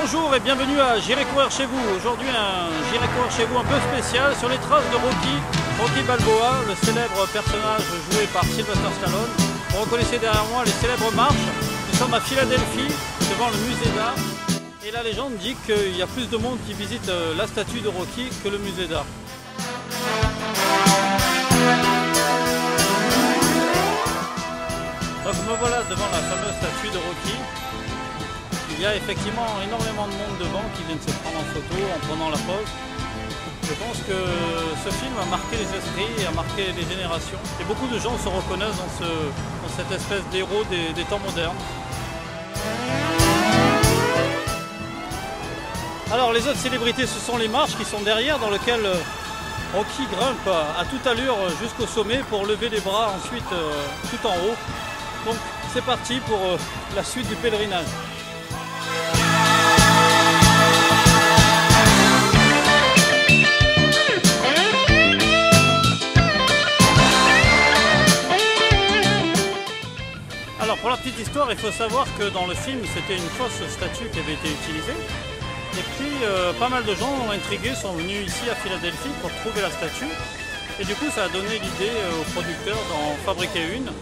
Bonjour et bienvenue à J'irai courir chez vous. Aujourd'hui un J'irai courir chez vous un peu spécial sur les traces de Rocky Balboa, le célèbre personnage joué par Sylvester Stallone. Vous reconnaissez derrière moi les célèbres marches. Nous sommes à Philadelphie devant le musée d'art. Et la légende dit qu'il y a plus de monde qui visite la statue de Rocky que le musée d'art. Donc me voilà devant la fameuse statue de Rocky. Il y a effectivement énormément de monde devant qui viennent se prendre en photo en prenant la pose. Je pense que ce film a marqué les esprits et a marqué les générations. Et beaucoup de gens se reconnaissent dans cette espèce d'héros des temps modernes. Alors les autres célébrités, ce sont les marches qui sont derrière, dans lesquelles Rocky grimpe à toute allure jusqu'au sommet pour lever les bras ensuite tout en haut. Donc c'est parti pour la suite du pèlerinage. Alors pour la petite histoire, il faut savoir que dans le film, c'était une fausse statue qui avait été utilisée. Et puis pas mal de gens intrigués sont venus ici à Philadelphie pour trouver la statue. Et du coup ça a donné l'idée aux producteurs d'en fabriquer une.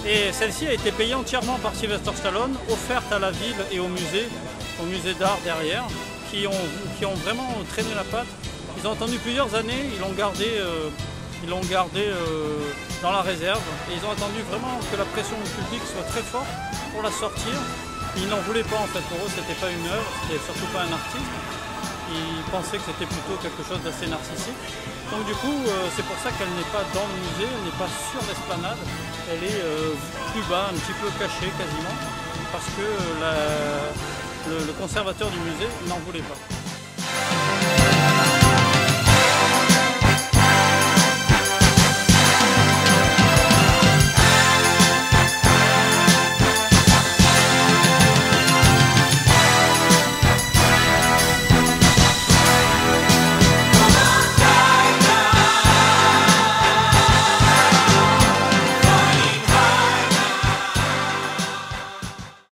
Et celle-ci a été payée entièrement par Sylvester Stallone, offerte à la ville et au musée d'art derrière, qui ont vraiment traîné la patte. Ils ont attendu plusieurs années, ils l'ont gardé dans la réserve. Et ils ont attendu vraiment que la pression du public soit très forte pour la sortir. Ils n'en voulaient pas en fait, pour eux c'était pas une œuvre, c'était surtout pas un artiste. Ils pensaient que c'était plutôt quelque chose d'assez narcissique. Donc du coup, c'est pour ça qu'elle n'est pas dans le musée, elle n'est pas sur l'esplanade, elle est plus bas, un petit peu cachée quasiment, parce que le conservateur du musée n'en voulait pas.